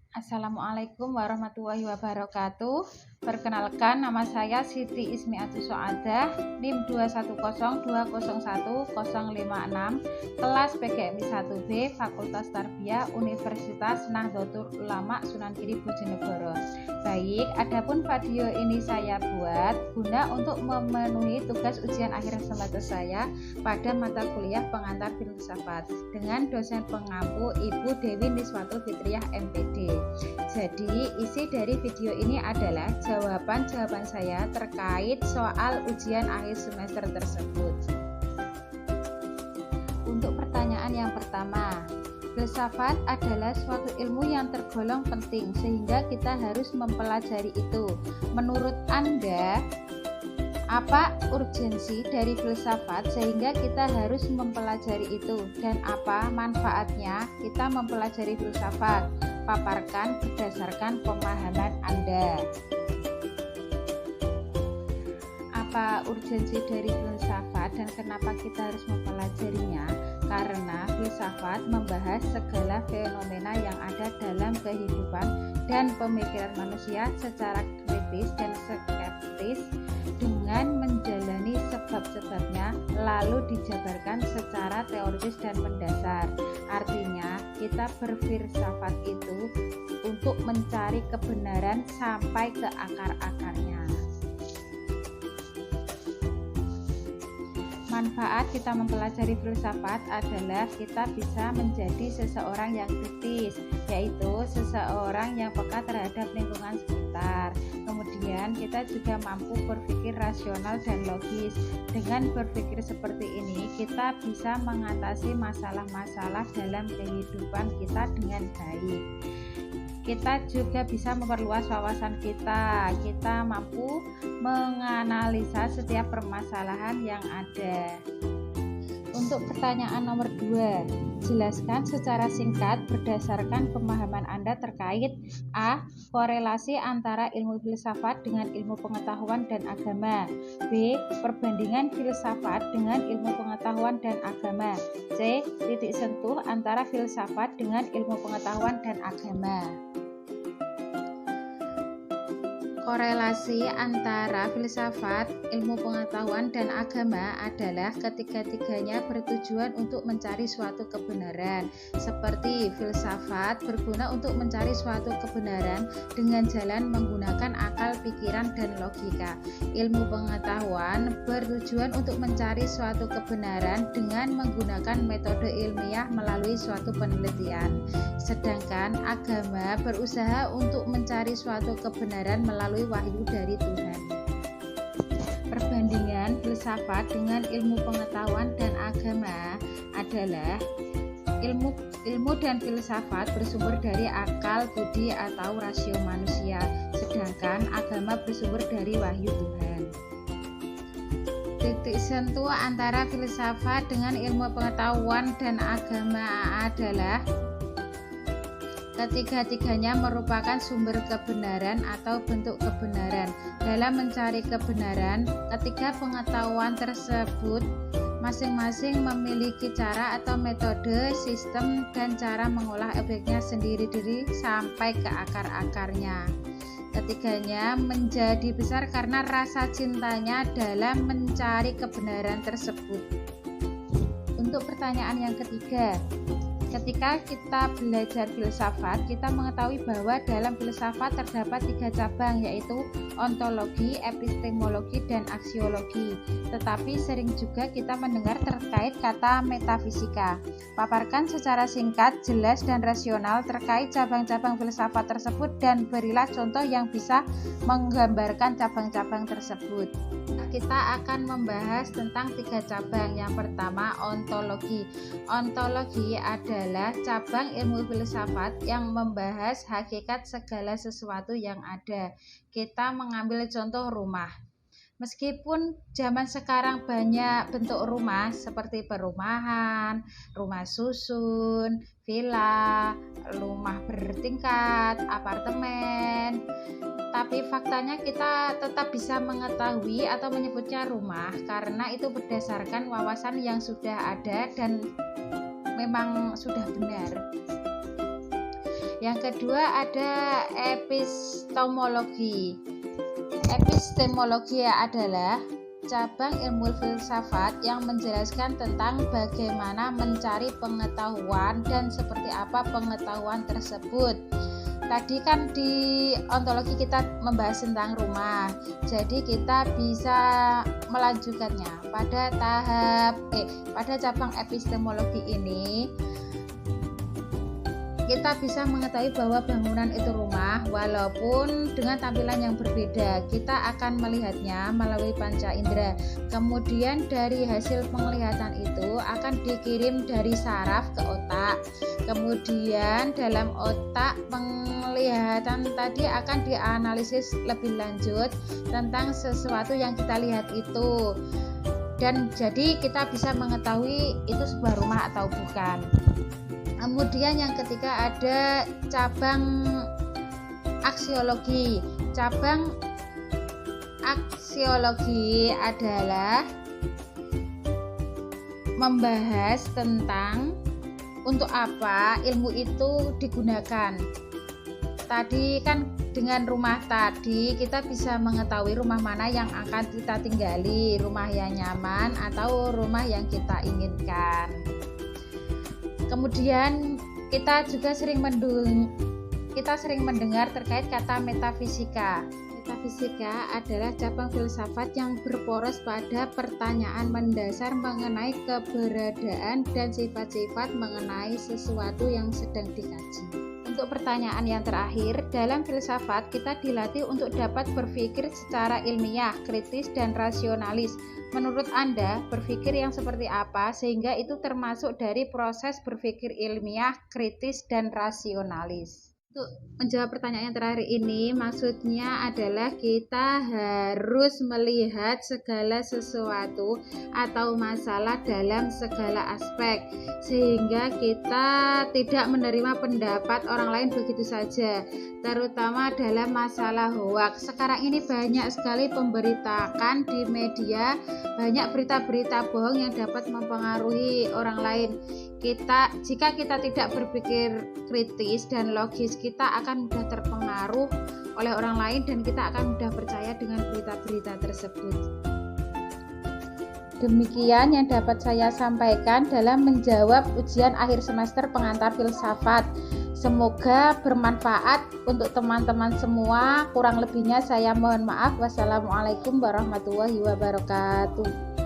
Assalamualaikum warahmatullahi wabarakatuh. Perkenalkan, nama saya Siti Ismiatus Soadah, NIM 210201056, kelas PGMI 1B, Fakultas Tarbiyah, Universitas Nahdlatul Ulama Sunan Giri Bojonegoro. Baik, adapun video ini saya buat guna untuk memenuhi tugas ujian akhir semester saya pada mata kuliah pengantar filsafat dengan dosen pengampu Ibu Dewi Niswatul Fitriah MPD. Jadi isi dari video ini adalah jawaban-jawaban saya terkait soal ujian akhir semester tersebut. Untuk pertanyaan yang pertama, filsafat adalah suatu ilmu yang tergolong penting sehingga kita harus mempelajari itu. Menurut Anda, apa urgensi dari filsafat sehingga kita harus mempelajari itu, dan apa manfaatnya kita mempelajari filsafat? Paparkan berdasarkan pemahaman Anda. Apa urgensi dari filsafat dan kenapa kita harus mempelajarinya? Karena filsafat membahas segala fenomena yang ada dalam kehidupan dan pemikiran manusia secara kritis dan skeptis dengan menjalani sebab-sebabnya, lalu dijabarkan secara teoritis dan mendasar. Artinya, kita berfilsafat itu untuk mencari kebenaran sampai ke akar-akarnya. Manfaat kita mempelajari filsafat adalah kita bisa menjadi seseorang yang kritis, yaitu seseorang yang peka terhadap lingkungan sekitar. Kemudian kita juga mampu berpikir rasional dan logis. Dengan berpikir seperti ini, kita bisa mengatasi masalah-masalah dalam kehidupan kita dengan baik. Kita juga bisa memperluas wawasan kita. Kita mampu menganalisa setiap permasalahan yang ada. Untuk pertanyaan nomor 2, jelaskan secara singkat berdasarkan pemahaman Anda terkait A. Korelasi antara ilmu filsafat dengan ilmu pengetahuan dan agama. B. Perbandingan filsafat dengan ilmu pengetahuan dan agama. C. Titik sentuh antara filsafat dengan ilmu pengetahuan dan agama. Korelasi antara filsafat, ilmu pengetahuan, dan agama adalah ketiga-tiganya bertujuan untuk mencari suatu kebenaran. Seperti filsafat berguna untuk mencari suatu kebenaran dengan jalan menggunakan akal, pikiran, dan logika. Ilmu pengetahuan bertujuan untuk mencari suatu kebenaran dengan menggunakan metode ilmiah melalui suatu penelitian. Sedangkan agama berusaha untuk mencari suatu kebenaran melalui wahyu dari Tuhan. Perbandingan filsafat dengan ilmu pengetahuan dan agama adalah ilmu dan filsafat bersumber dari akal, budi, atau rasio manusia, sedangkan agama bersumber dari wahyu Tuhan. Titik sentuh antara filsafat dengan ilmu pengetahuan dan agama adalah ketiga-tiganya merupakan sumber kebenaran atau bentuk kebenaran. Dalam mencari kebenaran, ketiga pengetahuan tersebut masing-masing memiliki cara atau metode, sistem, dan cara mengolah objeknya sendiri-sendiri sampai ke akar-akarnya. Ketiganya menjadi besar karena rasa cintanya dalam mencari kebenaran tersebut. Untuk pertanyaan yang ketiga, ketika kita belajar filsafat, kita mengetahui bahwa dalam filsafat terdapat 3 cabang, yaitu ontologi, epistemologi, dan aksiologi. Tetapi sering juga kita mendengar terkait kata metafisika. Paparkan secara singkat, jelas, dan rasional terkait cabang-cabang filsafat tersebut dan berilah contoh yang bisa menggambarkan cabang-cabang tersebut. Kita akan membahas tentang 3 cabang. Yang pertama, ontologi. Ontologi adalah cabang ilmu filsafat yang membahas hakikat segala sesuatu yang ada. Kita mengambil contoh rumah. Meskipun zaman sekarang banyak bentuk rumah seperti perumahan, rumah susun, villa, rumah bertingkat, apartemen, tapi faktanya kita tetap bisa mengetahui atau menyebutnya rumah karena itu berdasarkan wawasan yang sudah ada dan memang sudah benar. Yang kedua ada epistemologi. Epistemologi adalah cabang ilmu filsafat yang menjelaskan tentang bagaimana mencari pengetahuan dan seperti apa pengetahuan tersebut. Tadi kan di ontologi kita membahas tentang rumah, jadi kita bisa melanjutkannya pada cabang epistemologi ini. Kita bisa mengetahui bahwa bangunan itu rumah walaupun dengan tampilan yang berbeda. Kita akan melihatnya melalui panca indera. Kemudian dari hasil penglihatan itu akan dikirim dari saraf ke otak. Kemudian dalam otak penglihatan tadi akan dianalisis lebih lanjut tentang sesuatu yang kita lihat itu. Dan jadi kita bisa mengetahui itu sebuah rumah atau bukan. Kemudian yang ketiga ada cabang aksiologi. Cabang aksiologi adalah membahas tentang untuk apa ilmu itu digunakan. Tadi kan dengan rumah tadi kita bisa mengetahui rumah mana yang akan kita tinggali, rumah yang nyaman atau rumah yang kita inginkan. Kemudian kita juga sering mendengar terkait kata metafisika. Metafisika adalah cabang filsafat yang berporos pada pertanyaan mendasar mengenai keberadaan dan sifat-sifat mengenai sesuatu yang sedang dikaji. Untuk pertanyaan yang terakhir, dalam filsafat kita dilatih untuk dapat berpikir secara ilmiah, kritis, dan rasionalis. Menurut Anda, berpikir yang seperti apa sehingga itu termasuk dari proses berpikir ilmiah, kritis, dan rasionalis? Untuk menjawab pertanyaan yang terakhir ini, maksudnya adalah kita harus melihat segala sesuatu atau masalah dalam segala aspek, sehingga kita tidak menerima pendapat orang lain begitu saja, terutama dalam masalah hoaks. Sekarang ini banyak sekali pemberitakan di media, banyak berita-berita bohong yang dapat mempengaruhi orang lain. Jika kita tidak berpikir kritis dan logis, kita akan mudah terpengaruh oleh orang lain dan kita akan mudah percaya dengan berita-berita tersebut. Demikian yang dapat saya sampaikan dalam menjawab ujian akhir semester pengantar filsafat. Semoga bermanfaat untuk teman-teman semua. Kurang lebihnya saya mohon maaf. Wassalamualaikum warahmatullahi wabarakatuh.